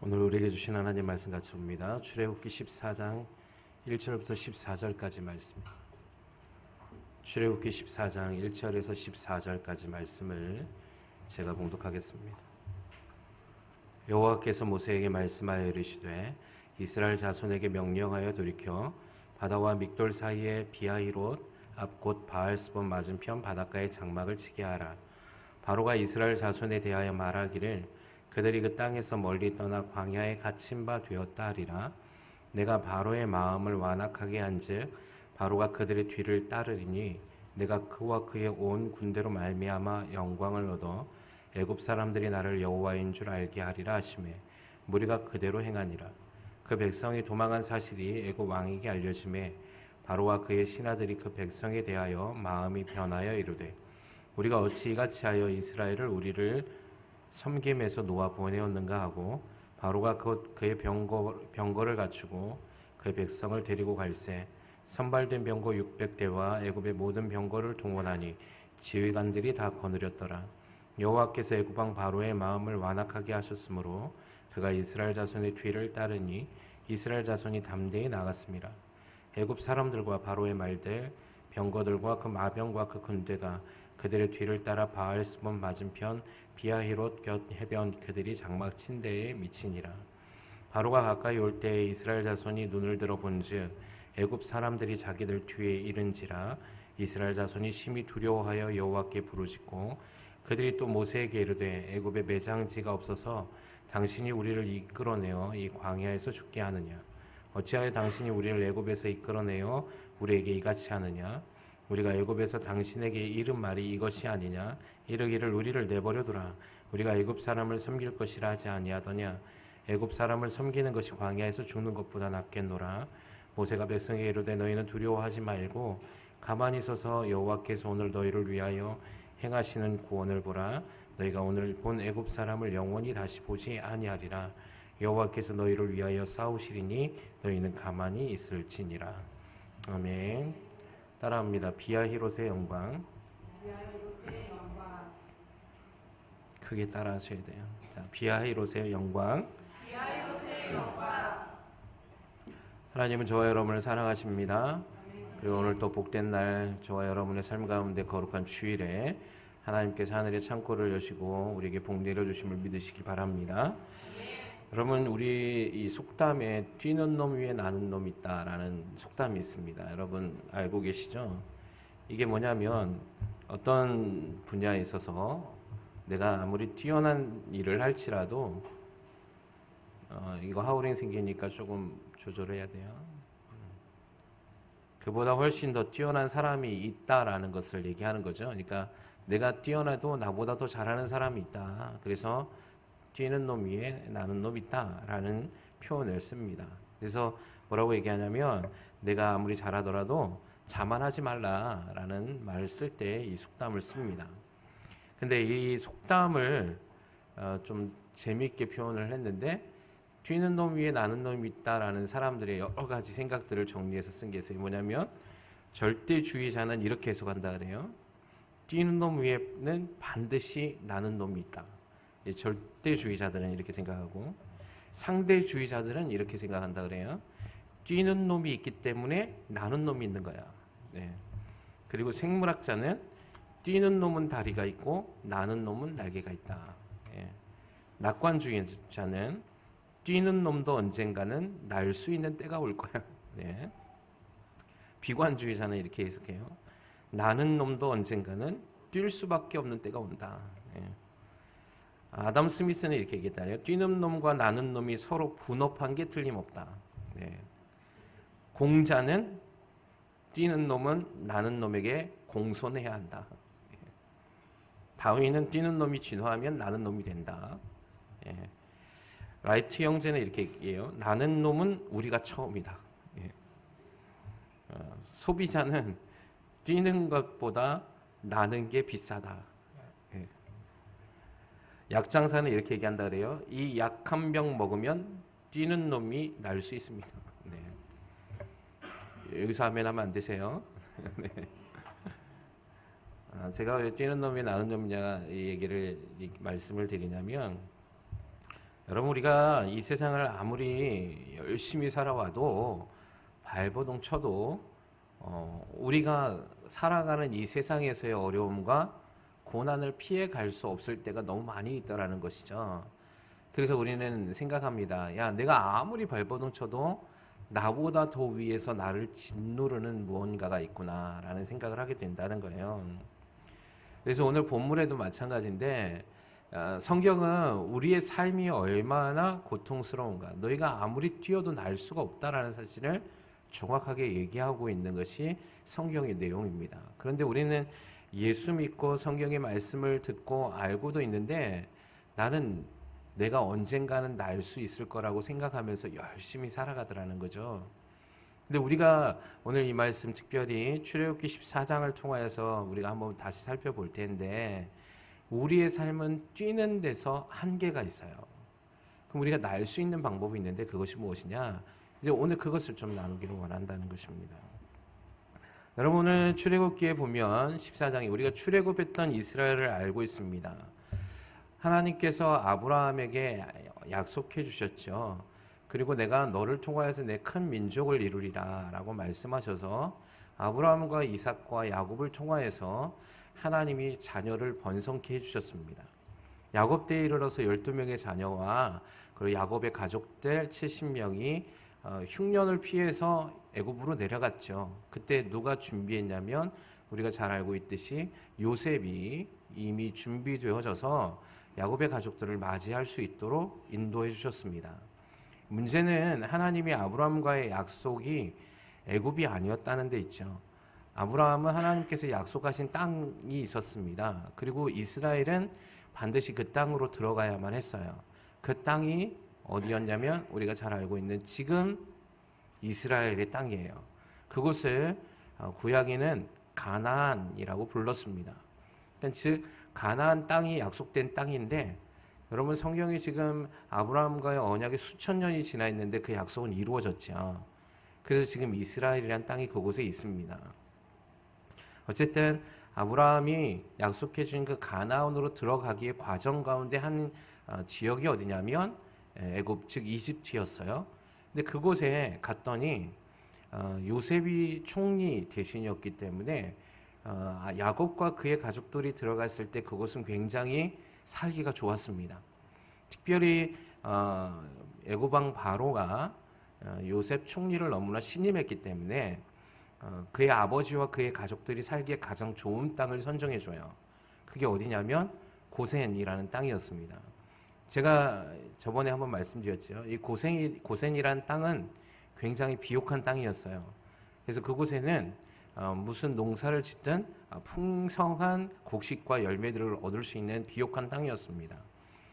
오늘 우리에게 주신 하나님 말씀 같이 봅니다. 출애굽기 14장 1절부터 14절까지 말씀. 출애굽기 14장 1절에서 14절까지 말씀을 제가 봉독하겠습니다. 여호와께서 모세에게 말씀하여 이르시되 이스라엘 자손에게 명령하여 돌이켜 바다와 믹돌 사이에 비하히롯 앞 곧 바알스본 맞은편 바닷가에 장막을 치게 하라. 바로가 이스라엘 자손에 대하여 말하기를 그들이 그 땅에서 멀리 떠나 광야에 갇힌 바 되었다 하리라. 내가 바로의 마음을 완악하게 한즉 바로가 그들의 뒤를 따르리니 내가 그와 그의 온 군대로 말미암아 영광을 얻어 애굽 사람들이 나를 여호와인 줄 알게 하리라 하시매 무리가 그대로 행하니라. 그 백성이 도망한 사실이 애굽 왕에게 알려지매 바로와 그의 신하들이 그 백성에 대하여 마음이 변하여 이르되 우리가 어찌 이같이 하여 이스라엘을 우리를 섬김에서 놓아 보내었는가 하고 바로가 그의 병거를 갖추고 그의 백성을 데리고 갈새 선발된 병거 600대와 애굽의 모든 병거를 동원하니 지휘관들이 다 거느렸더라. 여호와께서 애굽 왕 바로의 마음을 완악하게 하셨으므로 그가 이스라엘 자손의 뒤를 따르니 이스라엘 자손이 담대히 나갔습니다. 애굽 사람들과 바로의 말들 병거들과 그 마병과 그 군대가 그들의 뒤를 따라 바알스본 맞은편 비하히롯 곁 해변 그들이 장막 친 데에 미치니라. 바로가 가까이 올 때에 이스라엘 자손이 눈을 들어 본즉 애굽 사람들이 자기들 뒤에 이른지라. 이스라엘 자손이 심히 두려워하여 여호와께 부르짖고 그들이 또 모세에게 이르되 애굽에 매장지가 없어서 당신이 우리를 이끌어내어 이 광야에서 죽게 하느냐. 어찌하여 당신이 우리를 애굽에서 이끌어내어 우리에게 이같이 하느냐. 우리가 애굽에서 당신에게 이른 말이 이것이 아니냐. 이르기를 우리를 내버려 두라. 우리가 애굽 사람을 섬길 것이라 하지 아니하더냐. 애굽 사람을 섬기는 것이 광야에서 죽는 것보다 낫겠노라. 모세가 백성에게 이르되 너희는 두려워하지 말고 가만히 서서 여호와께서 오늘 너희를 위하여 행하시는 구원을 보라. 너희가 오늘 본 애굽 사람을 영원히 다시 보지 아니하리라. 여호와께서 너희를 위하여 싸우시리니 너희는 가만히 있을지니라. 아멘. 따라합니다. 비하히롯의 영광. 크게 따라하셔야 돼요. 자, 비하히롯의 영광. 하나님은 저와 여러분을 사랑하십니다. 그리고 오늘 또 복된 날 저와 여러분의 삶 가운데 거룩한 주일에 하나님께서 하늘의 창고를 여시고 우리에게 복 내려주심을 믿으시기 바랍니다. 여러분, 우리 이 속담에 뛰는 놈 위에 나는 놈 있다라는 속담이 있습니다. 여러분 알고 계시죠? 이게 뭐냐면 어떤 분야에 있어서 내가 아무리 뛰어난 일을 할지라도 이거 하우링 생기니까 조금 조절해야 돼요. 그보다 훨씬 더 뛰어난 사람이 있다라는 것을 얘기하는 거죠. 그러니까 내가 뛰어나도 나보다 더 잘하는 사람이 있다. 그래서 뛰는 놈 위에 나는 놈 있다라는 표현을 씁니다. 그래서 뭐라고 얘기하냐면 내가 아무리 잘하더라도 자만하지 말라라는 말을 쓸 때 이 속담을 씁니다. 근데 이 속담을 좀 재미있게 표현을 했는데 뛰는 놈 위에 나는 놈이 있다라는 사람들의 여러 가지 생각들을 정리해서 쓴 게 있어요. 뭐냐면 절대주의자는 이렇게 해석한다 그래요. 뛰는 놈 위에는 반드시 나는 놈이 있다. 절대주의자들은 이렇게 생각하고 상대주의자들은 이렇게 생각한다 그래요. 뛰는 놈이 있기 때문에 나는 놈이 있는 거야. 네. 그리고 생물학자는 뛰는 놈은 다리가 있고 나는 놈은 날개가 있다. 네. 낙관주의자는 뛰는 놈도 언젠가는 날 수 있는 때가 올 거야. 네. 비관주의자는 이렇게 해석해요. 나는 놈도 언젠가는 뛸 수밖에 없는 때가 온다. 네. 아담 스미스는 이렇게 얘기했다네요. 뛰는 놈과 나는 놈이 서로 분업한 게 틀림없다. 네. 공자는 뛰는 놈은 나는 놈에게 공손해야 한다. 네. 다윈은 뛰는 놈이 진화하면 나는 놈이 된다. 네. 라이트 형제는 이렇게 얘기해요. 나는 놈은 우리가 처음이다. 네. 소비자는 뛰는 것보다 나는 게 비싸다. 약장사는 이렇게 얘기한다 그래요. 이 약 한 병 먹으면 뛰는 놈이 날 수 있습니다. 네. 여기서 하면 안 되세요. 네. 제가 왜 뛰는 놈이 나는 놈이냐 이 얘기를 말씀을 드리냐면 여러분, 우리가 이 세상을 아무리 열심히 살아와도 발버둥 쳐도 우리가 살아가는 이 세상에서의 어려움과 고난을 피해 갈 수 없을 때가 너무 많이 있다라는 것이죠. 그래서 우리는 생각합니다. 야, 내가 아무리 발버둥 쳐도 나보다 더 위에서 나를 짓누르는 무언가가 있구나라는 생각을 하게 된다는 거예요. 그래서 오늘 본문에도 마찬가지인데 성경은 우리의 삶이 얼마나 고통스러운가, 너희가 아무리 뛰어도 날 수가 없다라는 사실을 정확하게 얘기하고 있는 것이 성경의 내용입니다. 그런데 우리는 예수 믿고 성경의 말씀을 듣고 알고도 있는데 나는 내가 언젠가는 날 수 있을 거라고 생각하면서 열심히 살아가더라는 거죠. 근데 우리가 오늘 이 말씀 특별히 출애굽기 14장을 통하여서 우리가 한번 다시 살펴볼 텐데 우리의 삶은 뛰는 데서 한계가 있어요. 그럼 우리가 날 수 있는 방법이 있는데 그것이 무엇이냐? 이제 오늘 그것을 좀 나누기를 원한다는 것입니다. 여러분, 오늘 출애굽기에 보면 14장에 우리가 출애굽했던 이스라엘을 알고 있습니다. 하나님께서 아브라함에게 약속해 주셨죠. 그리고 내가 너를 통하여서 내 큰 민족을 이루리라 라고 말씀하셔서 아브라함과 이삭과 야곱을 통하여서 하나님이 자녀를 번성케 해주셨습니다. 야곱 때에 이르러서 12명의 자녀와 그리고 야곱의 가족들 70명이 흉년을 피해서 애굽으로 내려갔죠. 그때 누가 준비했냐면 우리가 잘 알고 있듯이 요셉이 이미 준비되어져서 야곱의 가족들을 맞이할 수 있도록 인도해 주셨습니다. 문제는 하나님이 아브라함과의 약속이 애굽이 아니었다는 데 있죠. 아브라함은 하나님께서 약속하신 땅이 있었습니다. 그리고 이스라엘은 반드시 그 땅으로 들어가야만 했어요. 그 땅이 어디였냐면 우리가 잘 알고 있는 지금 이스라엘의 땅이에요. 그곳을 구약에는 가나안이라고 불렀습니다. 즉 가나안 땅이 약속된 땅인데 여러분, 성경이 지금 아브라함과의 언약이 수천 년이 지나 있는데 그 약속은 이루어졌죠. 그래서 지금 이스라엘이라는 땅이 그곳에 있습니다. 어쨌든 아브라함이 약속해 준 그 가나안으로 들어가기의 과정 가운데 한 지역이 어디냐면 애굽 즉 이집트였어요. 근데 그곳에 갔더니 요셉이 총리 대신이었기 때문에 야곱과 그의 가족들이 들어갔을 때 그곳은 굉장히 살기가 좋았습니다. 특별히 애굽 왕 바로가 요셉 총리를 너무나 신임했기 때문에 그의 아버지와 그의 가족들이 살기에 가장 좋은 땅을 선정해줘요. 그게 어디냐면 고센이라는 땅이었습니다. 제가 저번에 한번 말씀드렸죠. 이 고센이라는 땅은 굉장히 비옥한 땅이었어요. 그래서 그곳에는 무슨 농사를 짓든 풍성한 곡식과 열매들을 얻을 수 있는 비옥한 땅이었습니다.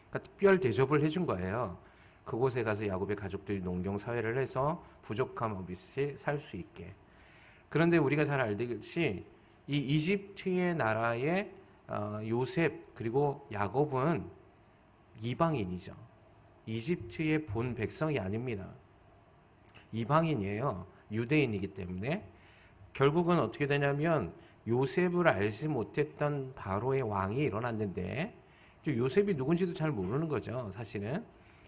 그러니까 특별 대접을 해준 거예요. 그곳에 가서 야곱의 가족들이 농경 사회를 해서 부족함 없이 살 수 있게. 그런데 우리가 잘 알듯이 이 이집트의 나라의 요셉 그리고 야곱은 이방인이죠. 이집트의 본 백성이 아닙니다. 이방인이에요. 유대인이기 때문에 결국은 어떻게 되냐면 요셉을 알지 못했던 바로의 왕이 일어났는데 요셉이 누군지도 잘 모르는 거죠. 사실은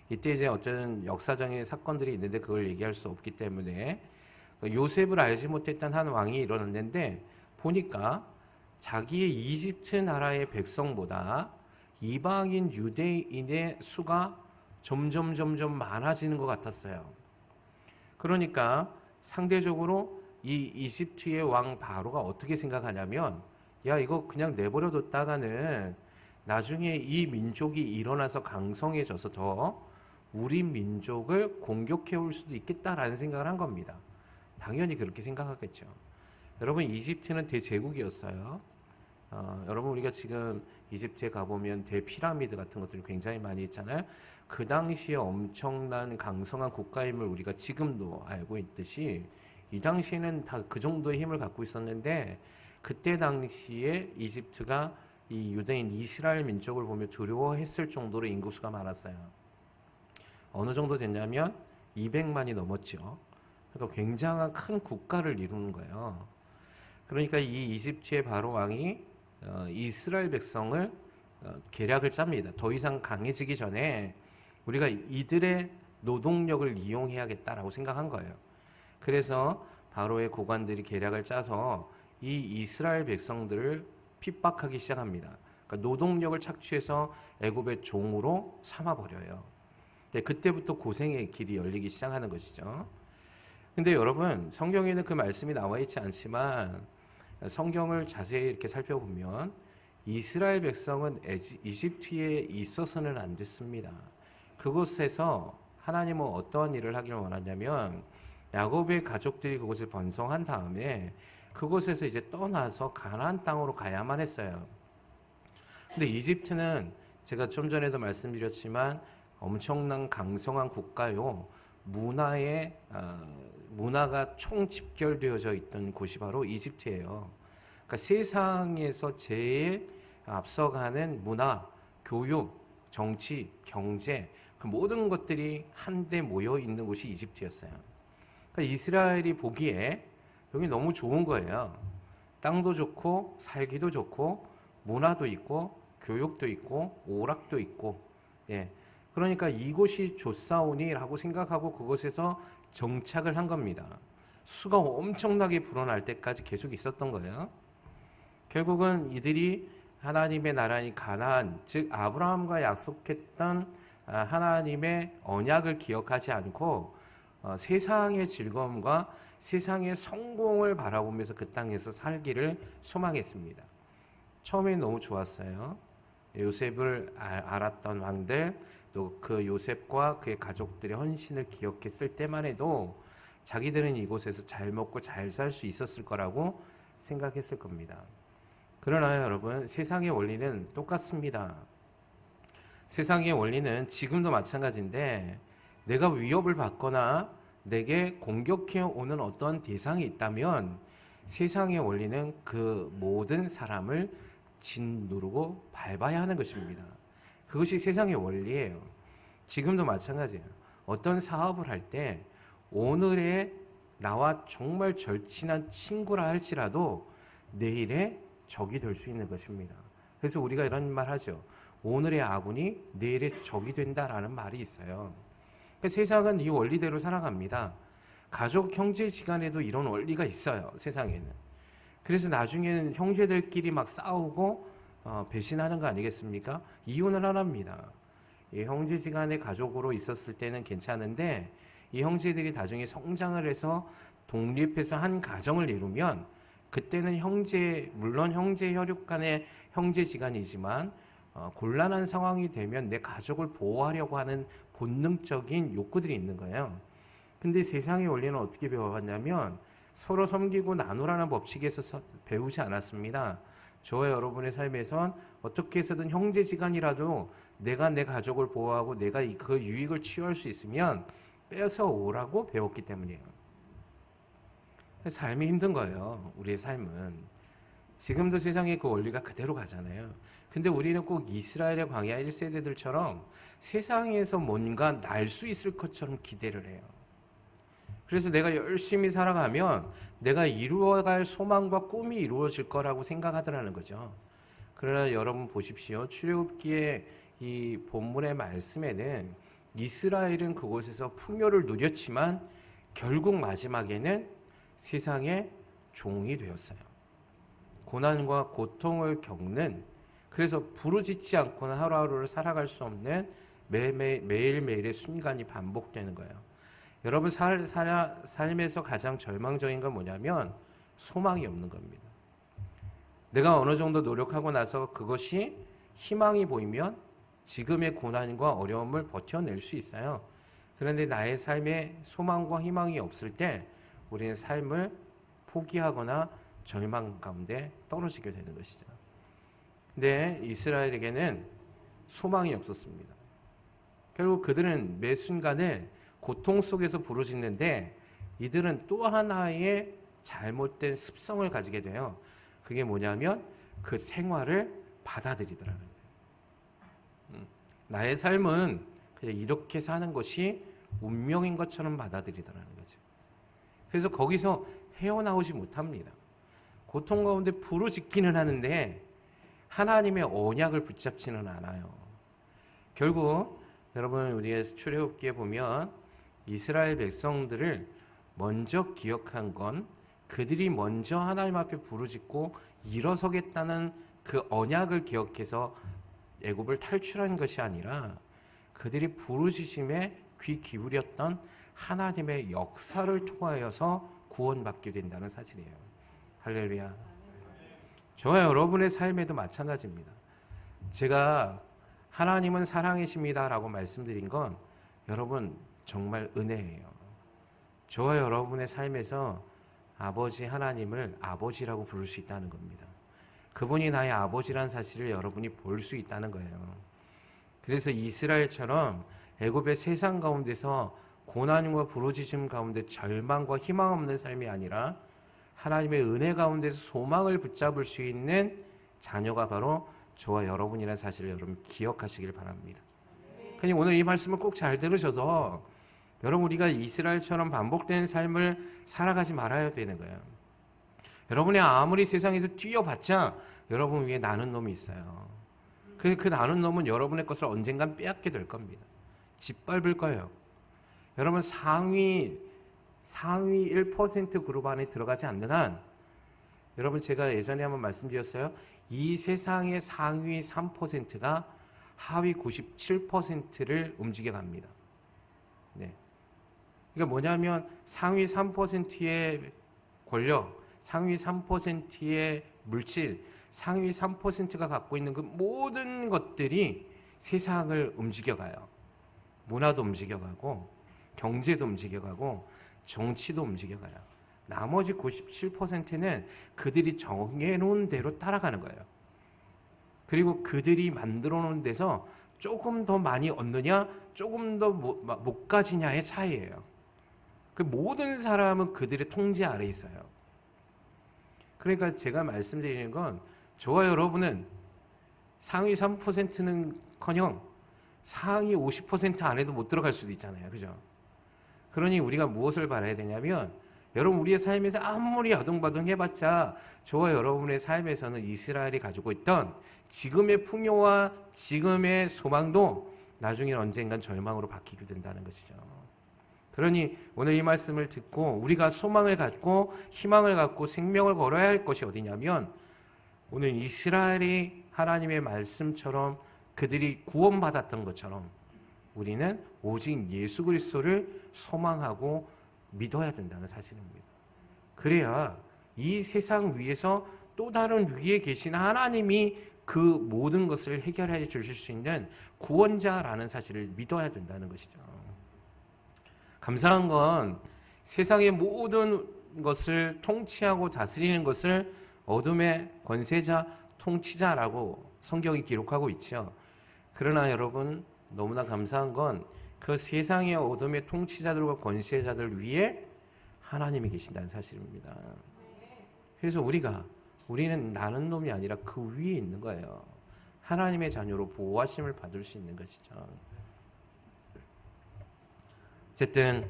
이때 이제 어쩌는 역사적인 사건들이 있는데 그걸 얘기할 수 없기 때문에 요셉을 알지 못했던 한 왕이 일어났는데 보니까 자기의 이집트 나라의 백성보다 이방인 유대인의 수가 점점 많아지는 것 같았어요. 그러니까 상대적으로 이 이집트의 왕 바로가 어떻게 생각하냐면 야, 이거 그냥 내버려뒀다가는 나중에 이 민족이 일어나서 강성해져서 더 우리 민족을 공격해 올 수도 있겠다라는 생각을 한 겁니다. 당연히 그렇게 생각하겠죠. 여러분, 이집트는 대제국이었어요. 여러분, 우리가 지금 이집트에 가보면 대피라미드 같은 것들이 굉장히 많이 있잖아요. 그 당시에 엄청난 강성한 국가임을 우리가 지금도 알고 있듯이 이 당시에는 다 그 정도의 힘을 갖고 있었는데 그때 당시에 이집트가 이 유대인 이스라엘 민족을 보며 두려워했을 정도로 인구수가 많았어요. 어느 정도 됐냐면 200만이 넘었죠. 그러니까 굉장한 큰 국가를 이루는 거예요. 그러니까 이 이집트의 바로 왕이 이스라엘 백성을 계략을 짭니다. 더 이상 강해지기 전에 우리가 이들의 노동력을 이용해야겠다라고 생각한 거예요. 그래서 바로의 고관들이 계략을 짜서 이 이스라엘 백성들을 핍박하기 시작합니다. 그러니까 노동력을 착취해서 애굽의 종으로 삼아버려요. 네, 그때부터 고생의 길이 열리기 시작하는 것이죠. 근데 여러분, 성경에는 그 말씀이 나와 있지 않지만 성경을 자세히 이렇게 살펴보면 이스라엘 백성은 이집트에 있어서는 안 됐습니다. 그곳에서 하나님은 어떠한 일을 하기를 원하냐면 야곱의 가족들이 그곳을 번성한 다음에 그곳에서 이제 떠나서 가나안 땅으로 가야만 했어요. 근데 이집트는 제가 좀 전에도 말씀드렸지만 엄청난 강성한 국가요. 문화가 총집결되어져 있던 곳이 바로 이집트예요. 그러니까 세상에서 제일 앞서가는 문화, 교육, 정치, 경제 그 모든 것들이 한데 모여 있는 곳이 이집트였어요. 그러니까 이스라엘이 보기에 여기 너무 좋은 거예요. 땅도 좋고 살기도 좋고 문화도 있고 교육도 있고 오락도 있고, 예. 그러니까 이곳이 좋사오니라고 생각하고 그곳에서 정착을 한 겁니다. 수가 엄청나게 불어날 때까지 계속 있었던 거예요. 결국은 이들이 하나님의 나라인 가나안, 즉 아브라함과 약속했던 하나님의 언약을 기억하지 않고 세상의 즐거움과 세상의 성공을 바라보면서 그 땅에서 살기를 소망했습니다. 처음엔 너무 좋았어요. 요셉을 알았던 왕들, 또 그 요셉과 그의 가족들의 헌신을 기억했을 때만 해도 자기들은 이곳에서 잘 먹고 잘 살 수 있었을 거라고 생각했을 겁니다. 그러나 여러분, 세상의 원리는 똑같습니다. 세상의 원리는 지금도 마찬가지인데 내가 위협을 받거나 내게 공격해 오는 어떤 대상이 있다면 세상의 원리는 그 모든 사람을 짓누르고 밟아야 하는 것입니다. 그것이 세상의 원리예요. 지금도 마찬가지예요. 어떤 사업을 할 때 오늘의 나와 정말 절친한 친구라 할지라도 내일의 적이 될 수 있는 것입니다. 그래서 우리가 이런 말 하죠. 오늘의 아군이 내일의 적이 된다라는 말이 있어요. 그러니까 세상은 이 원리대로 살아갑니다. 가족, 형제지간에도 이런 원리가 있어요. 세상에는. 그래서 나중에는 형제들끼리 막 싸우고 배신하는 거 아니겠습니까? 이유는 하나입니다. 이 형제지간의 가족으로 있었을 때는 괜찮은데 이 형제들이 나중에 성장을 해서 독립해서 한 가정을 이루면 그때는 물론 형제 혈육 간의 형제지간이지만 곤란한 상황이 되면 내 가족을 보호하려고 하는 본능적인 욕구들이 있는 거예요. 근데 세상의 원리는 어떻게 배워왔냐면 서로 섬기고 나누라는 법칙에서 배우지 않았습니다. 저와 여러분의 삶에선 어떻게 해서든 형제지간이라도 내가 내 가족을 보호하고 내가 그 유익을 취할 수 있으면 뺏어 오라고 배웠기 때문이에요. 삶이 힘든 거예요. 우리의 삶은. 지금도 세상에 그 원리가 그대로 가잖아요. 근데 우리는 꼭 이스라엘의 광야 1세대들처럼 세상에서 뭔가 날 수 있을 것처럼 기대를 해요. 그래서 내가 열심히 살아가면 내가 이루어갈 소망과 꿈이 이루어질 거라고 생각하더라는 거죠. 그러나 여러분 보십시오. 출애굽기의 이 본문의 말씀에는 이스라엘은 그곳에서 풍요를 누렸지만 결국 마지막에는 세상의 종이 되었어요. 고난과 고통을 겪는, 그래서 부르짖지 않고는 하루하루를 살아갈 수 없는 매일매일의 순간이 반복되는 거예요. 여러분 삶에서 가장 절망적인 건 뭐냐면 소망이 없는 겁니다. 내가 어느 정도 노력하고 나서 그것이 희망이 보이면 지금의 고난과 어려움을 버텨낼 수 있어요. 그런데 나의 삶에 소망과 희망이 없을 때 우리는 삶을 포기하거나 절망 가운데 떨어지게 되는 것이죠. 근데 이스라엘에게는 소망이 없었습니다. 결국 그들은 매 순간을 고통 속에서 부르짖는데 이들은 또 하나의 잘못된 습성을 가지게 돼요. 그게 뭐냐면 그 생활을 받아들이더라는 거예요. 나의 삶은 그냥 이렇게 사는 것이 운명인 것처럼 받아들이더라는 거죠. 그래서 거기서 헤어나오지 못합니다. 고통 가운데 부르짖기는 하는데 하나님의 언약을 붙잡지는 않아요. 결국 여러분 우리의 출애굽기에 보면 이스라엘 백성들을 먼저 기억한 건 그들이 먼저 하나님 앞에 부르짖고 일어서겠다는 그 언약을 기억해서 애굽을 탈출한 것이 아니라 그들이 부르짖음에 귀 기울였던 하나님의 역사를 통하여서 구원받게 된다는 사실이에요. 할렐루야. 저와 여러분의 삶에도 마찬가지입니다. 제가 하나님은 사랑이십니다 라고 말씀드린 건 여러분 정말 은혜예요. 저와 여러분의 삶에서 아버지 하나님을 아버지라고 부를 수 있다는 겁니다. 그분이 나의 아버지란 사실을 여러분이 볼 수 있다는 거예요. 그래서 이스라엘처럼 애굽의 세상 가운데서 고난과 부르짖음 가운데 절망과 희망 없는 삶이 아니라 하나님의 은혜 가운데서 소망을 붙잡을 수 있는 자녀가 바로 저와 여러분이라는 사실을 여러분 기억하시길 바랍니다. 그러니 오늘 이 말씀을 꼭 잘 들으셔서 여러분 우리가 이스라엘처럼 반복되는 삶을 살아가지 말아야 되는 거예요. 여러분이 아무리 세상에서 뛰어봤자 여러분 위에 나는 놈이 있어요. 그 나는 놈은 여러분의 것을 언젠간 빼앗게 될 겁니다. 짓밟을 거예요. 여러분 상위 1% 그룹 안에 들어가지 않는 한 여러분 제가 예전에 한번 말씀드렸어요. 이 세상의 상위 3%가 하위 97%를 움직여 갑니다. 네. 그러니까 뭐냐면 상위 3%의 권력, 상위 3%의 물질, 상위 3%가 갖고 있는 그 모든 것들이 세상을 움직여가요. 문화도 움직여가고 경제도 움직여가고 정치도 움직여가요. 나머지 97%는 그들이 정해놓은 대로 따라가는 거예요. 그리고 그들이 만들어 놓은 데서 조금 더 많이 얻느냐 조금 더 못 가지냐의 차이예요. 그 모든 사람은 그들의 통제 아래 있어요. 그러니까 제가 말씀드리는 건 저와 여러분은 상위 3%는커녕 상위 50% 안에도 못 들어갈 수도 있잖아요. 그죠? 그러니 우리가 무엇을 바라야 되냐면 여러분 우리의 삶에서 아무리 아둥바둥 해봤자 저와 여러분의 삶에서는 이스라엘이 가지고 있던 지금의 풍요와 지금의 소망도 나중에 언젠간 절망으로 바뀌게 된다는 것이죠. 그러니 오늘 이 말씀을 듣고 우리가 소망을 갖고 희망을 갖고 생명을 걸어야 할 것이 어디냐면 오늘 이스라엘이 하나님의 말씀처럼 그들이 구원받았던 것처럼 우리는 오직 예수 그리스도를 소망하고 믿어야 된다는 사실입니다. 그래야 이 세상 위에서 또 다른 위에 계신 하나님이 그 모든 것을 해결해 주실 수 있는 구원자라는 사실을 믿어야 된다는 것이죠. 감사한 건 세상의 모든 것을 통치하고 다스리는 것을 어둠의 권세자, 통치자라고 성경이 기록하고 있죠. 그러나 여러분 너무나 감사한 건 그 세상의 어둠의 통치자들과 권세자들 위에 하나님이 계신다는 사실입니다. 그래서 우리는 나는 놈이 아니라 그 위에 있는 거예요. 하나님의 자녀로 보호하심을 받을 수 있는 것이죠. 어쨌든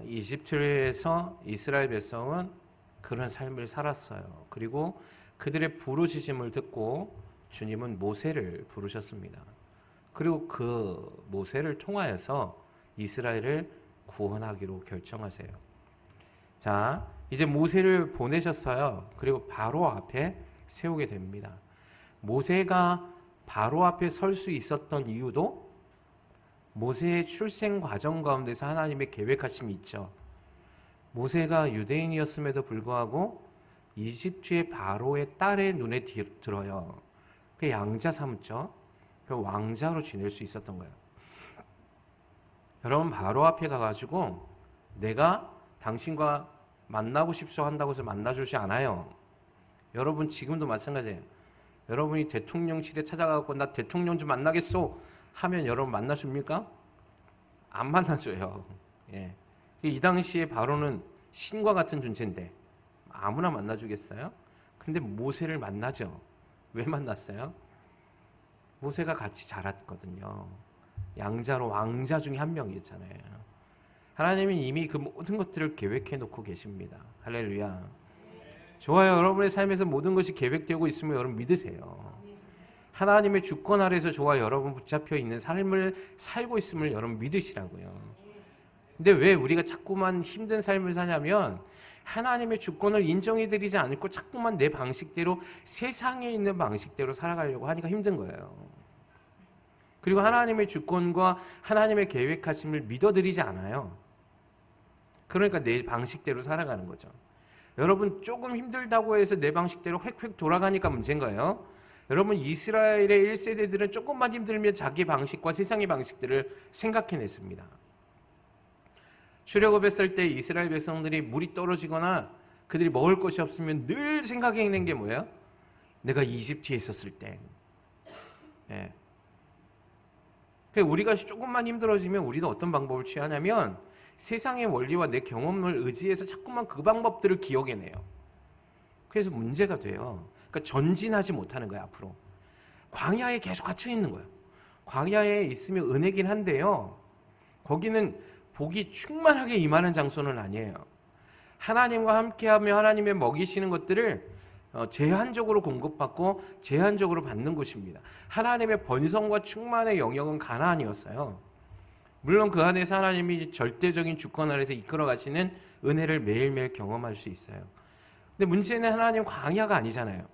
이집트에서 이스라엘 백성은 그런 삶을 살았어요. 그리고 그들의 부르짖음을 듣고 주님은 모세를 부르셨습니다. 그리고 그 모세를 통하여서 이스라엘을 구원하기로 결정하세요. 자, 이제 모세를 보내셨어요. 그리고 바로 앞에 세우게 됩니다. 모세가 바로 앞에 설 수 있었던 이유도 모세의 출생 과정 가운데서 하나님의 계획하심이 있죠. 모세가 유대인이었음에도 불구하고 이집트의 바로의 딸의 눈에 들어요. 그 양자 삼죠. 그 왕자로 지낼 수 있었던 거예요. 여러분 바로 앞에 가가지고 내가 당신과 만나고 싶소 한다고 해서 만나주지 않아요. 여러분 지금도 마찬가지예요. 여러분이 대통령실에 찾아가고 나 대통령 좀 만나겠소 하면 여러분 만나줍니까? 안 만나줘요. 예. 이 당시에 바로는 신과 같은 존재인데 아무나 만나주겠어요? 근데 모세를 만나죠. 왜 만났어요? 모세가 같이 자랐거든요. 양자로 왕자 중에 한 명이었잖아요. 하나님이 이미 그 모든 것들을 계획해 놓고 계십니다. 할렐루야. 좋아요. 여러분의 삶에서 모든 것이 계획되고 있으면 여러분 믿으세요. 하나님의 주권 아래서 저와 여러분 붙잡혀 있는 삶을 살고 있음을 여러분 믿으시라고요. 근데 왜 우리가 자꾸만 힘든 삶을 사냐면 하나님의 주권을 인정해드리지 않고 자꾸만 내 방식대로 세상에 있는 방식대로 살아가려고 하니까 힘든 거예요. 그리고 하나님의 주권과 하나님의 계획하심을 믿어드리지 않아요. 그러니까 내 방식대로 살아가는 거죠. 여러분 조금 힘들다고 해서 내 방식대로 획획 돌아가니까 문제인 거예요. 여러분 이스라엘의 1세대들은 조금만 힘들면 자기 방식과 세상의 방식들을 생각해냈습니다. 출애굽했을 때 이스라엘 백성들이 물이 떨어지거나 그들이 먹을 것이 없으면 늘 생각해낸 게 뭐예요? 내가 이집트에 있었을 때. 예. 우리가 조금만 힘들어지면 우리는 어떤 방법을 취하냐면 세상의 원리와 내 경험을 의지해서 자꾸만 그 방법들을 기억해내요. 그래서 문제가 돼요. 그러니까 전진하지 못하는 거예요. 앞으로 광야에 계속 갇혀 있는 거예요. 광야에 있으면 은혜긴 한데요, 거기는 복이 충만하게 임하는 장소는 아니에요. 하나님과 함께하며 하나님의 먹이시는 것들을 제한적으로 공급받고 제한적으로 받는 곳입니다. 하나님의 번성과 충만의 영역은 가나안이었어요. 물론 그 안에서 하나님이 절대적인 주권 아래서 이끌어 가시는 은혜를 매일매일 경험할 수 있어요. 근데 문제는 하나님 광야가 아니잖아요.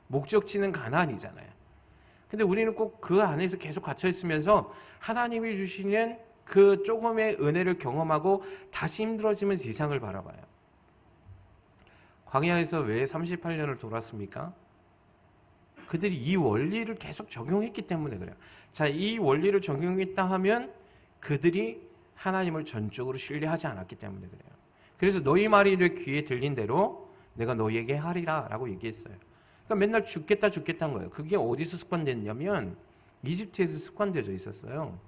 목적지는 가나안이잖아요. 근데 우리는 꼭 그 안에서 계속 갇혀 있으면서 하나님이 주시는 그 조금의 은혜를 경험하고 다시 힘들어지면 세상을 바라봐요. 광야에서 왜 38년을 돌았습니까? 그들이 이 원리를 계속 적용했기 때문에 그래요. 자, 이 원리를 적용했다 하면 그들이 하나님을 전적으로 신뢰하지 않았기 때문에 그래요. 그래서 너희 말이 내 귀에 들린 대로 내가 너희에게 하리라 라고 얘기했어요. 그러니까 맨날 죽겠다는 거예요. 그게 어디서 습관됐냐면 이집트에서 습관되어 있었어요.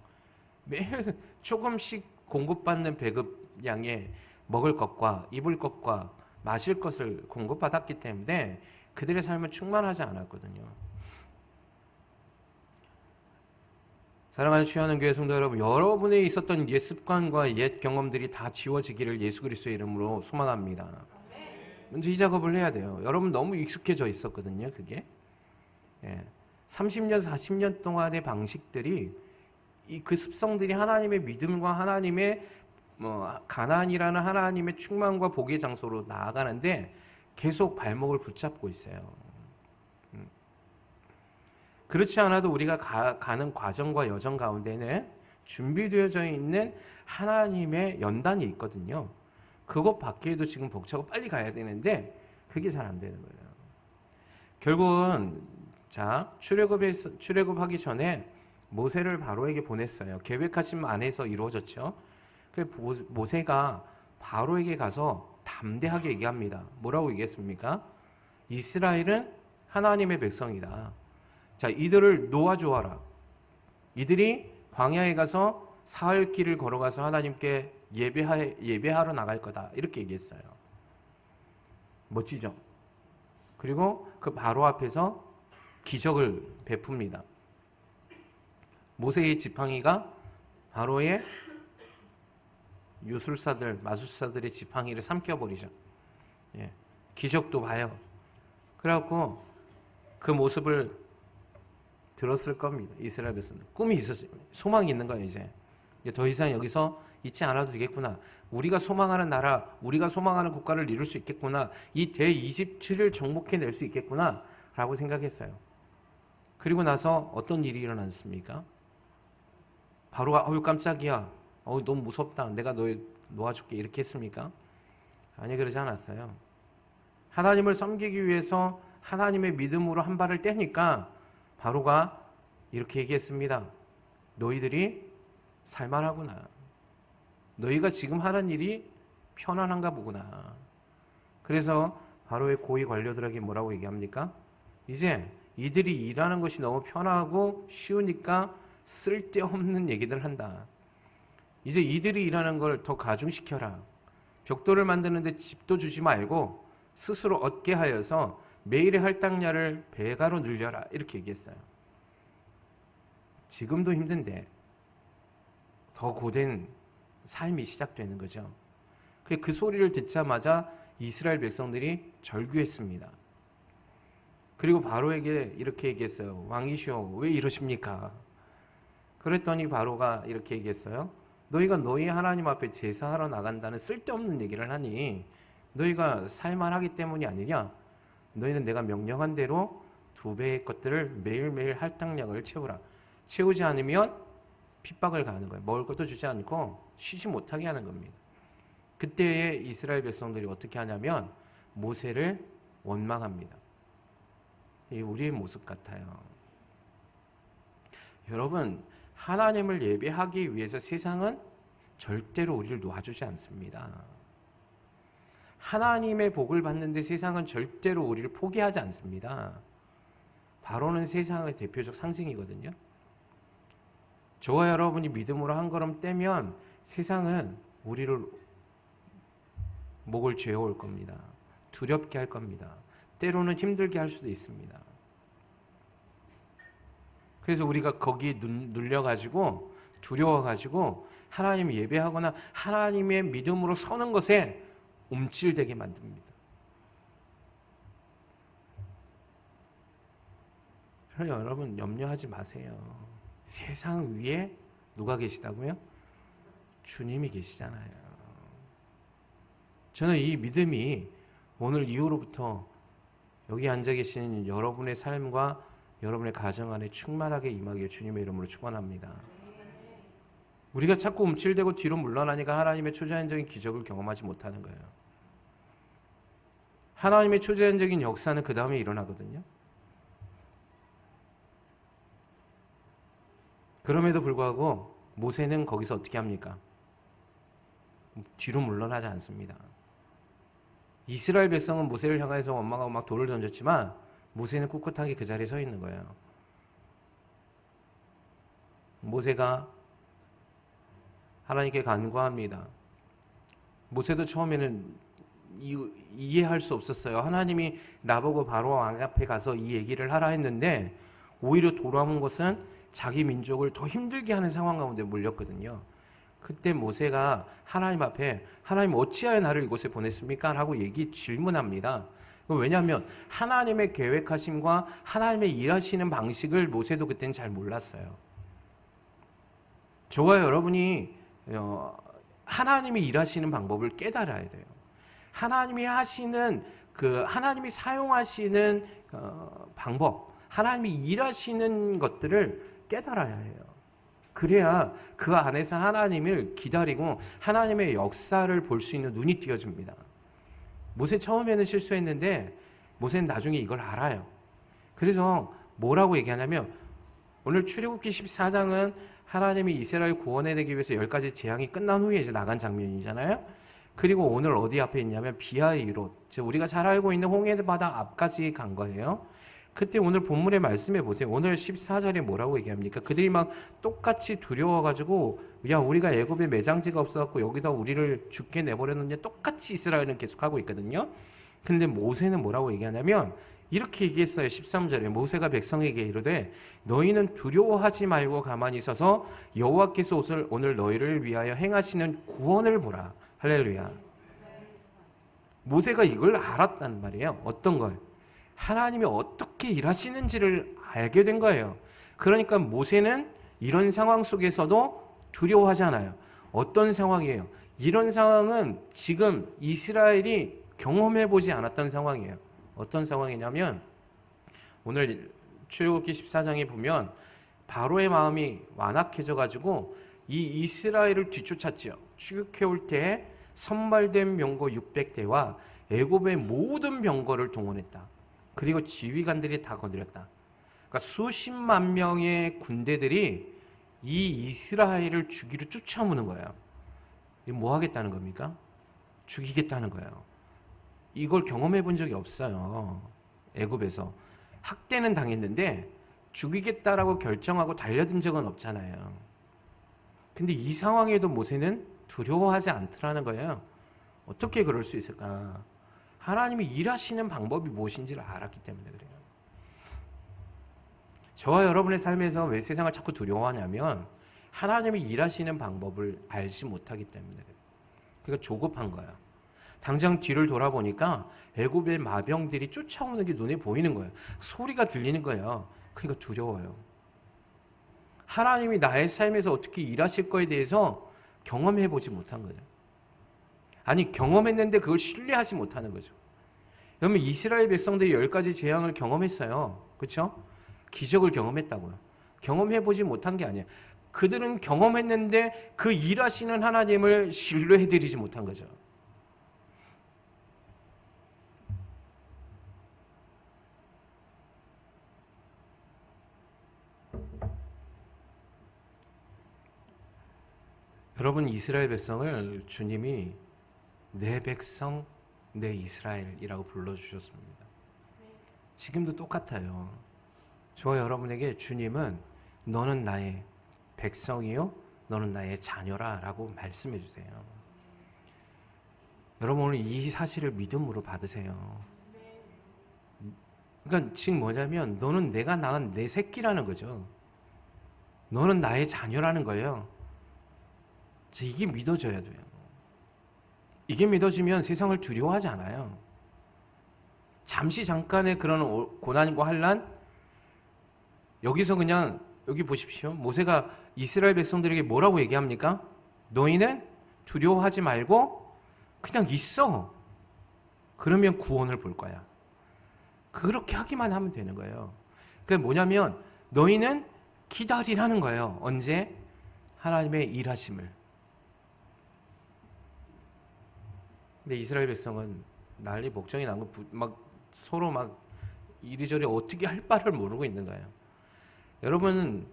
매일 조금씩 공급받는 배급량에 먹을 것과 입을 것과 마실 것을 공급받았기 때문에 그들의 삶은 충만하지 않았거든요. 사랑하는 취하는 교회 성도 여러분, 여러분에 있었던 옛 습관과 옛 경험들이 다 지워지기를 예수 그리스도의 이름으로 소망합니다. 먼저 이 작업을 해야 돼요. 여러분 너무 익숙해져 있었거든요. 그게 30년 40년 동안의 방식들이 그 습성들이 하나님의 믿음과 하나님의 가나안이라는 하나님의 충만과 복의 장소로 나아가는데 계속 발목을 붙잡고 있어요. 그렇지 않아도 우리가 가는 과정과 여정 가운데는 준비되어져 있는 하나님의 연단이 있거든요. 그것 밖에도 지금 벅차고 빨리 가야 되는데 그게 잘 안 되는 거예요. 결국은 출애굽하기 전에 모세를 바로에게 보냈어요. 계획하신 안에서 이루어졌죠. 모세가 바로에게 가서 담대하게 얘기합니다. 뭐라고 얘기했습니까? 이스라엘은 하나님의 백성이다. 자, 이들을 놓아주어라. 이들이 광야에 가서 사흘 길을 걸어가서 하나님께 예배하러 나갈 거다. 이렇게 얘기했어요. 멋지죠? 그리고 그 바로 앞에서 기적을 베풉니다. 모세의 지팡이가 바로의 요술사들, 마술사들의 지팡이를 삼켜버리죠. 기적도 봐요. 그래갖고 그 모습을 들었을 겁니다. 이스라엘 백성들. 꿈이 있었어요. 소망이 있는 거예요. 이제 더 이상 여기서 있지 않아도 되겠구나. 우리가 소망하는 나라, 우리가 소망하는 국가를 이룰 수 있겠구나. 이 대이집트를 정복해낼 수 있겠구나 라고 생각했어요. 그리고 나서 어떤 일이 일어났습니까? 바로가 깜짝이야. 너무 무섭다. 내가 너 놓아줄게. 이렇게 했습니까? 아니, 그러지 않았어요. 하나님을 섬기기 위해서 하나님의 믿음으로 한 발을 떼니까 바로가 이렇게 얘기했습니다. 너희들이 살만하구나. 너희가 지금 하는 일이 편안한가 보구나. 그래서 바로의 고위 관료들에게 뭐라고 얘기합니까? 이제 이들이 일하는 것이 너무 편하고 쉬우니까 쓸데없는 얘기들 한다. 이제 이들이 일하는 걸 더 가중시켜라. 벽돌을 만드는데 집도 주지 말고 스스로 얻게 하여서 매일의 할당량을 배가로 늘려라. 이렇게 얘기했어요. 지금도 힘든데 더 고된 삶이 시작되는 거죠. 그 소리를 듣자마자 이스라엘 백성들이 절규했습니다. 그리고 바로에게 이렇게 얘기했어요. 왕이시여 왜 이러십니까? 그랬더니 바로가 이렇게 얘기했어요. 너희가 너희 하나님 앞에 제사하러 나간다는 쓸데없는 얘기를 하니 너희가 살만하기 때문이 아니냐? 너희는 내가 명령한 대로 2배의 것들을 매일매일 할당량을 채우라. 채우지 않으면 핍박을 가하는 거예요. 먹을 것도 주지 않고 쉬지 못하게 하는 겁니다. 그때에 이스라엘 백성들이 어떻게 하냐면 모세를 원망합니다. 이 우리의 모습 같아요. 여러분, 하나님을 예배하기 위해서 세상은 절대로 우리를 놓아주지 않습니다. 하나님의 복을 받는데 세상은 절대로 우리를 포기하지 않습니다. 바로는 세상의 대표적 상징이거든요. 저와 여러분이 믿음으로 한 걸음 떼면 세상은 우리를 목을 죄어올 겁니다. 두렵게 할 겁니다. 때로는 힘들게 할 수도 있습니다. 그래서 우리가 거기에 눌려가지고 두려워가지고 하나님 예배하거나 하나님의 믿음으로 서는 것에 움찔되게 만듭니다. 그러니 여러분 염려하지 마세요. 세상 위에 누가 계시다고요? 주님이 계시잖아요. 저는 이 믿음이 오늘 이후로부터 여기 앉아 계신 여러분의 삶과 여러분의 가정 안에 충만하게 임하기를 주님의 이름으로 축원합니다. 우리가 자꾸 움찔대고 뒤로 물러나니까 하나님의 초자연적인 기적을 경험하지 못하는 거예요. 하나님의 초자연적인 역사는 그 다음에 일어나거든요. 그럼에도 불구하고 모세는 거기서 어떻게 합니까? 뒤로 물러나지 않습니다. 이스라엘 백성은 모세를 향해서 원망하고 막 돌을 던졌지만 모세는 꿋꿋하게 그 자리에 서 있는 거예요. 모세가 하나님께 간구합니다. 모세도 처음에는 이해할 수 없었어요. 하나님이 나보고 바로 왕 앞에 가서 이 얘기를 하라 했는데 오히려 돌아온 것은 자기 민족을 더 힘들게 하는 상황 가운데 몰렸거든요. 그때 모세가 하나님 앞에 하나님 어찌하여 나를 이곳에 보냈습니까? 라고 질문합니다. 왜냐하면 하나님의 계획하심과 하나님의 일하시는 방식을 모세도 그때는 잘 몰랐어요. 저와 여러분이 하나님이 일하시는 방법을 깨달아야 돼요. 하나님이 하시는 하나님이 사용하시는 방법, 하나님이 일하시는 것들을 깨달아야 해요. 그래야 그 안에서 하나님을 기다리고 하나님의 역사를 볼 수 있는 눈이 띄어집니다. 모세 처음에는 실수했는데 모세는 나중에 이걸 알아요. 그래서 뭐라고 얘기하냐면 오늘 출애굽기 14장은 하나님이 이스라엘 구원해내기 위해서 10가지 재앙이 끝난 후에 이제 나간 장면이잖아요. 그리고 오늘 어디 앞에 있냐면 비하이롯, 즉 우리가 잘 알고 있는 홍해 바다 앞까지 간 거예요. 그때 오늘 본문의 말씀해 보세요. 오늘 14절에 뭐라고 얘기합니까? 그들이 막 똑같이 두려워가지고 야 우리가 애굽에 매장지가 없어갖고 여기다 우리를 죽게 내버렸는데 똑같이 이스라엘은 계속하고 있거든요. 근데 모세는 뭐라고 얘기하냐면 이렇게 얘기했어요. 13절에 모세가 백성에게 이르되 너희는 두려워하지 말고 가만히 서서 여호와께서 오늘 너희를 위하여 행하시는 구원을 보라. 할렐루야. 모세가 이걸 알았단 말이에요. 어떤 걸? 하나님이 어떻게 일하시는지를 알게 된 거예요. 그러니까 모세는 이런 상황 속에서도 두려워하지 않아요. 어떤 상황이에요? 이런 상황은 지금 이스라엘이 경험해보지 않았던 상황이에요. 어떤 상황이냐면 오늘 출애굽기 14장에 보면 바로의 마음이 완악해져 가지고 이 이스라엘을 뒤쫓았죠. 추격해올 때 선발된 병거 600대와 애굽의 모든 병거를 동원했다. 그리고 지휘관들이 다 거느렸다. 그러니까 수십만 명의 군대들이 이 이스라엘을 죽이러 쫓아오는 거예요. 이거 뭐 하겠다는 겁니까? 죽이겠다는 거예요. 이걸 경험해 본 적이 없어요. 애굽에서. 학대는 당했는데 죽이겠다라고 결정하고 달려든 적은 없잖아요. 근데 이 상황에도 모세는 두려워하지 않더라는 거예요. 어떻게 그럴 수 있을까? 하나님이 일하시는 방법이 무엇인지를 알았기 때문에 그래요. 저와 여러분의 삶에서 왜 세상을 자꾸 두려워하냐면 하나님이 일하시는 방법을 알지 못하기 때문에 그래요. 그러니까 조급한 거야. 당장 뒤를 돌아보니까 애굽의 마병들이 쫓아오는 게 눈에 보이는 거예요. 소리가 들리는 거예요. 그러니까 두려워요. 하나님이 나의 삶에서 어떻게 일하실 거에 대해서 경험해 보지 못한 거죠. 아니, 경험했는데 그걸 신뢰하지 못하는 거죠. 여러분, 이스라엘 백성들이 10가지 재앙을 경험했어요. 그렇죠? 기적을 경험했다고요. 경험해 보지 못한 게 아니에요. 그들은 경험했는데 그 일하시는 하나님을 신뢰해 드리지 못한 거죠. 여러분, 이스라엘 백성을 주님이 내 백성, 내 이스라엘이라고 불러주셨습니다. 지금도 똑같아요. 저와 여러분에게 주님은 너는 나의 백성이요, 너는 나의 자녀라 라고 말씀해 주세요. 여러분, 오늘 이 사실을 믿음으로 받으세요. 그러니까 지금 뭐냐면 너는 내가 낳은 내 새끼라는 거죠. 너는 나의 자녀라는 거예요. 이게 믿어져야 돼요. 이게 믿어지면 세상을 두려워하지 않아요. 잠시 잠깐의 그런 고난과 환난, 여기서 그냥 여기 보십시오. 모세가 이스라엘 백성들에게 뭐라고 얘기합니까? 너희는 두려워하지 말고 그냥 있어. 그러면 구원을 볼 거야. 그렇게 하기만 하면 되는 거예요. 그게 뭐냐면 너희는 기다리라는 거예요. 언제? 하나님의 일하심을. 근데 이스라엘 백성은 난리 복정이 나고 막 서로 막 이리저리 어떻게 할 바를 모르고 있는 거예요. 여러분,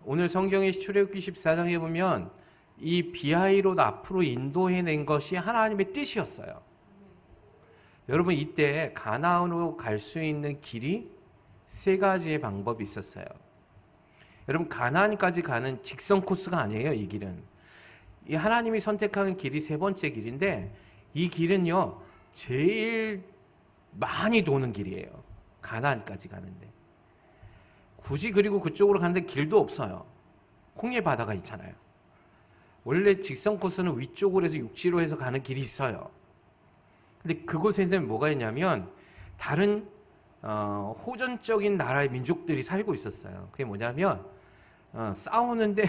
오늘 성경의 출애굽기 14장에 보면 이 비하이롯 앞으로 인도해낸 것이 하나님의 뜻이었어요. 여러분, 이때 가나안으로 갈 수 있는 길이 세 가지의 방법이 있었어요. 여러분, 가나안까지 가는 직선 코스가 아니에요. 이 길은 이 하나님이 선택한 길이 세 번째 길인데, 이 길은요 제일 많이 도는 길이에요. 가나안까지 가는데 굳이 그리고 그쪽으로 가는데 길도 없어요. 홍해 바다가 있잖아요. 원래 직선 코스는 위쪽으로 해서 육지로 해서 가는 길이 있어요. 근데 그곳에는 뭐가 있냐면 다른 호전적인 나라의 민족들이 살고 있었어요. 그게 뭐냐면 싸우는데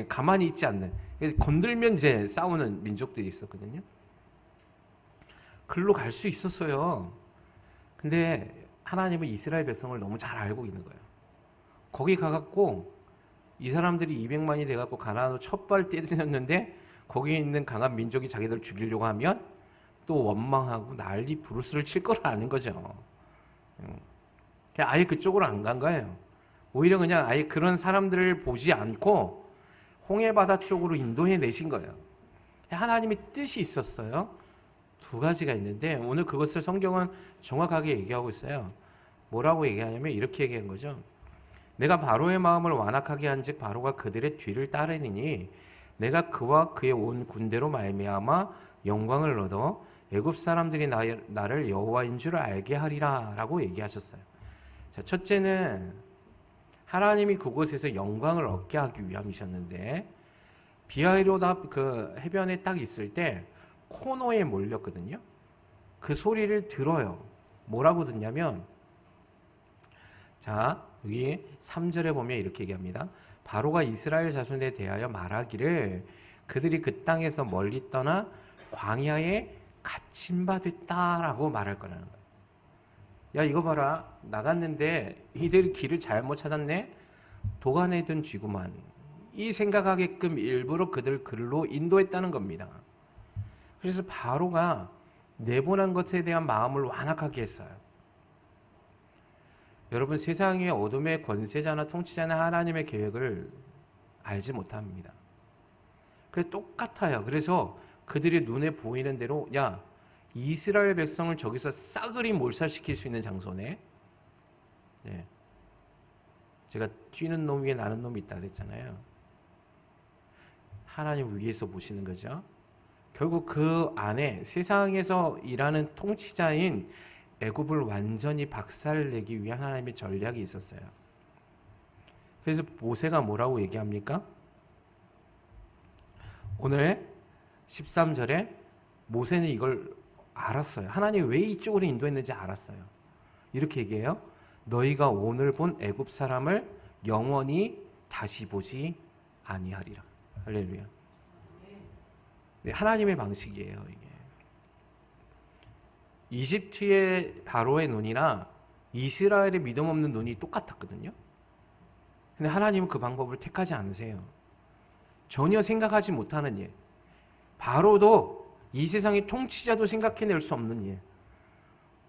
가만히 있지 않는, 건들면 이제 싸우는 민족들이 있었거든요. 글로 갈 수 있었어요. 근데 하나님은 이스라엘 백성을 너무 잘 알고 있는 거예요. 거기 가갖고 이 사람들이 200만이 돼갖고 가나안으로 첫발 떼쓰였는데 거기에 있는 강한 민족이 자기들 죽이려고 하면 또 원망하고 난리 부르스를 칠 걸 아는 거죠. 그냥 아예 그쪽으로 안 간 거예요. 오히려 그냥 아예 그런 사람들을 보지 않고 홍해바다 쪽으로 인도해 내신 거예요. 하나님의 뜻이 있었어요. 두 가지가 있는데 오늘 그것을 성경은 정확하게 얘기하고 있어요. 뭐라고 얘기하냐면 이렇게 얘기한 거죠. 내가 바로의 마음을 완악하게 한즉 바로가 그들의 뒤를 따르니니 내가 그와 그의 온 군대로 말미암아 영광을 얻어 애굽 사람들이 나를 여호와인 줄 알게 하리라 라고 얘기하셨어요. 자, 첫째는 하나님이 그곳에서 영광을 얻게 하기 위함이셨는데, 비하이로다 그 해변에 딱 있을 때 코너에 몰렸거든요. 그 소리를 들어요. 뭐라고 듣냐면, 자, 여기 3절에 보면 이렇게 얘기합니다. 바로가 이스라엘 자손에 대하여 말하기를 그들이 그 땅에서 멀리 떠나 광야에 갇힌 바 됐다라고 말할 거라는 거예요. 야, 이거 봐라. 나갔는데 이들이 길을 잘못 찾았네. 도가내든 쥐구만. 이 생각하게끔 일부러 그들 글로 인도했다는 겁니다. 그래서 바로가 내보낸 것에 대한 마음을 완악하게 했어요. 여러분, 세상의 어둠의 권세자나 통치자는 하나님의 계획을 알지 못합니다. 그래서 똑같아요. 그래서 그들의 눈에 보이는 대로, 야, 이스라엘 백성을 저기서 싸그리 몰살시킬 수 있는 장소네. 네. 제가 뛰는 놈 위에 나는 놈이 있다 그랬잖아요. 하나님 위에서 보시는 거죠. 결국 그 안에 세상에서 일하는 통치자인 애굽을 완전히 박살내기 위한 하나님의 전략이 있었어요. 그래서 모세가 뭐라고 얘기합니까? 오늘 13절에 모세는 이걸 알았어요. 하나님 왜 이쪽으로 인도했는지 알았어요. 이렇게 얘기해요. 너희가 오늘 본 애굽 사람을 영원히 다시 보지 아니하리라. 할렐루야. 네, 하나님의 방식이에요. 이게 이집트의 바로의 눈이나 이스라엘의 믿음 없는 눈이 똑같았거든요. 근데 하나님은 그 방법을 택하지 않으세요. 전혀 생각하지 못하는 일. 바로도 이 세상의 통치자도 생각해낼 수 없는 일.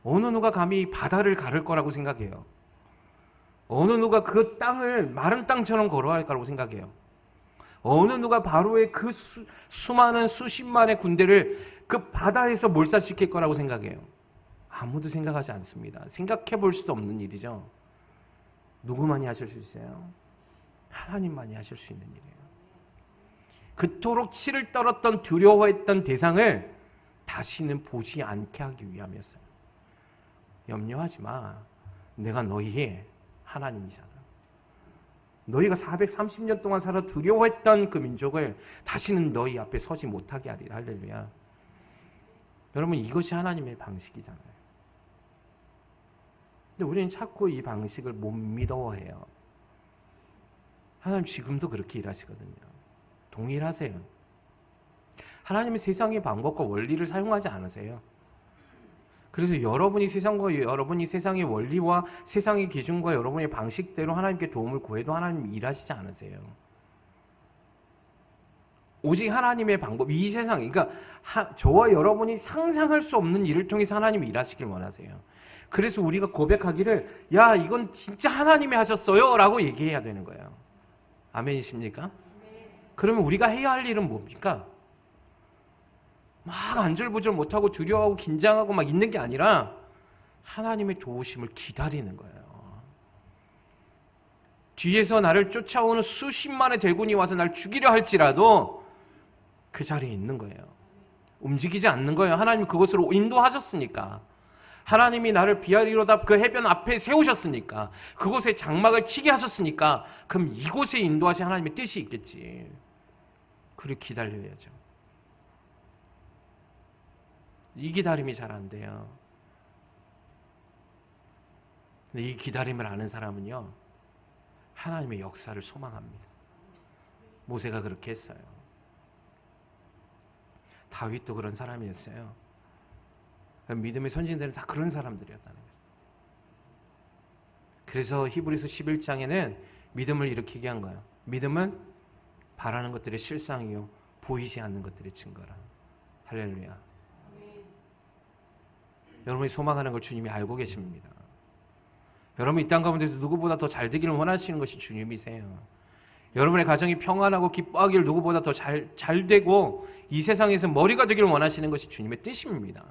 어느 누가 감히 바다를 가를 거라고 생각해요. 어느 누가 그 땅을 마른 땅처럼 걸어갈 거라고 생각해요. 어느 누가 바로의 그 수많은 수십만의 군대를 그 바다에서 몰살시킬 거라고 생각해요. 아무도 생각하지 않습니다. 생각해 볼 수도 없는 일이죠. 누구만이 하실 수 있어요? 하나님만이 하실 수 있는 일이에요. 그토록 치를 떨었던 두려워했던 대상을 다시는 보지 않게 하기 위함이었어요. 염려하지 마. 내가 너희의 하나님이잖아. 너희가 430년 동안 살아 두려워했던 그 민족을 다시는 너희 앞에 서지 못하게 하리라. 할렐루야. 여러분, 이것이 하나님의 방식이잖아요. 근데 우리는 자꾸 이 방식을 못 믿어해요. 하나님 지금도 그렇게 일하시거든요. 동일하세요. 하나님은 세상의 방법과 원리를 사용하지 않으세요. 그래서 여러분이 세상의 원리와 세상의 기준과 여러분의 방식대로 하나님께 도움을 구해도 하나님 일하시지 않으세요. 오직 하나님의 방법, 이 세상, 그러니까 저와 여러분이 상상할 수 없는 일을 통해서 하나님이 일하시길 원하세요. 그래서 우리가 고백하기를, 야, 이건 진짜 하나님이 하셨어요 라고 얘기해야 되는 거예요. 아멘이십니까? 그러면 우리가 해야 할 일은 뭡니까? 막 안절부절 못하고 두려워하고 긴장하고 막 있는 게 아니라 하나님의 도우심을 기다리는 거예요. 뒤에서 나를 쫓아오는 수십만의 대군이 와서 날 죽이려 할지라도 그 자리에 있는 거예요. 움직이지 않는 거예요. 하나님 그곳으로 인도하셨으니까. 하나님이 나를 비아리로다 그 해변 앞에 세우셨으니까. 그곳에 장막을 치게 하셨으니까. 그럼 이곳에 인도하신 하나님의 뜻이 있겠지. 그를 기다려야죠. 이 기다림이 잘 안 돼요. 근데 이 기다림을 아는 사람은요, 하나님의 역사를 소망합니다. 모세가 그렇게 했어요. 다윗도 그런 사람이었어요. 믿음의 선진들은 다 그런 사람들이었다는 거예요. 그래서 히브리서 11장에는 믿음을 이렇게 얘기한 거예요. 믿음은 바라는 것들의 실상이요 보이지 않는 것들의 증거라. 할렐루야. 여러분이 소망하는 걸 주님이 알고 계십니다. 여러분 이 땅 가운데서 누구보다 더 잘 되기를 원하시는 것이 주님이세요. 여러분의 가정이 평안하고 기뻐하기를 누구보다 더 잘 되고 이 세상에서 머리가 되기를 원하시는 것이 주님의 뜻입니다.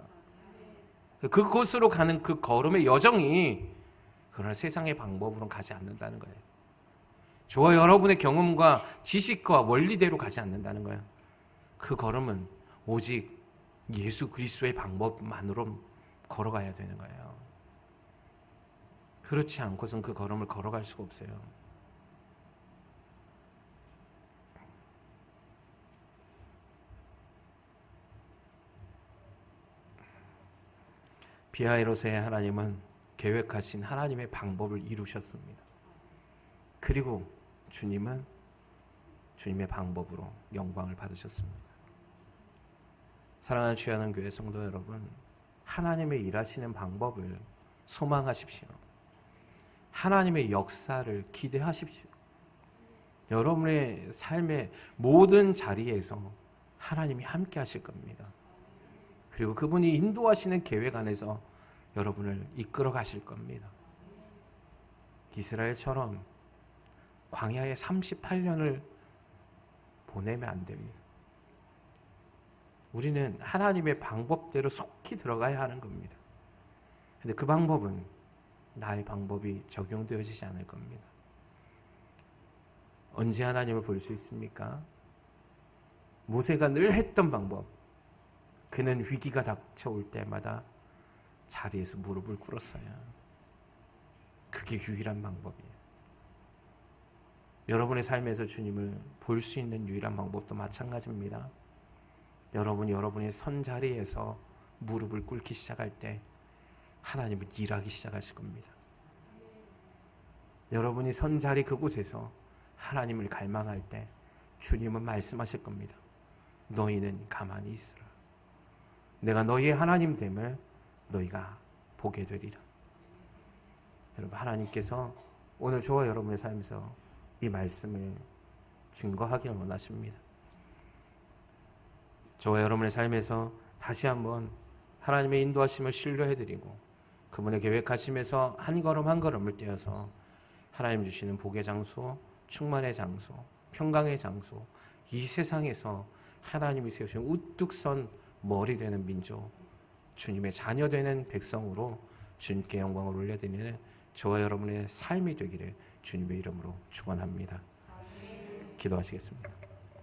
그곳으로 가는 그 걸음의 여정이 그러나 세상의 방법으로는 가지 않는다는 거예요. 저와 여러분의 경험과 지식과 원리대로 가지 않는다는 거예요. 그 걸음은 오직 예수 그리스도의 방법만으로 걸어가야 되는 거예요. 그렇지 않고선 그 걸음을 걸어갈 수가 없어요. 비하이롯의 하나님은 계획하신 하나님의 방법을 이루셨습니다. 그리고 주님은 주님의 방법으로 영광을 받으셨습니다. 사랑하는 주야는 교회 성도 여러분, 하나님의 일하시는 방법을 소망하십시오. 하나님의 역사를 기대하십시오. 여러분의 삶의 모든 자리에서 하나님이 함께 하실 겁니다. 그리고 그분이 인도하시는 계획 안에서 여러분을 이끌어 가실 겁니다. 이스라엘처럼 광야에 38년을 보내면 안 됩니다. 우리는 하나님의 방법대로 속히 들어가야 하는 겁니다. 근데 그 방법은 나의 방법이 적용되어지지 않을 겁니다. 언제 하나님을 볼 수 있습니까? 모세가 늘 했던 방법. 그는 위기가 닥쳐올 때마다 자리에서 무릎을 꿇었어요. 그게 유일한 방법이에요. 여러분의 삶에서 주님을 볼 수 있는 유일한 방법도 마찬가지입니다. 여러분이 여러분의 선 자리에서 무릎을 꿇기 시작할 때 하나님은 일하기 시작하실 겁니다. 여러분이 선 자리 그곳에서 하나님을 갈망할 때 주님은 말씀하실 겁니다. 너희는 가만히 있으라. 내가 너희의 하나님 됨을 너희가 보게 되리라. 여러분, 하나님께서 오늘 저와 여러분의 삶에서 이 말씀을 증거하기를 원하십니다. 저와 여러분의 삶에서 다시 한번 하나님의 인도하심을 신뢰해드리고 그분의 계획하심에서 한 걸음 한 걸음을 떼어서 하나님 주시는 복의 장소, 충만의 장소, 평강의 장소, 이 세상에서 하나님이 세우신 우뚝 선 머리 되는 민족, 주님의 자녀 되는 백성으로 주님께 영광을 올려드리는 저와 여러분의 삶이 되기를 주님의 이름으로 축원합니다. 기도하시겠습니다.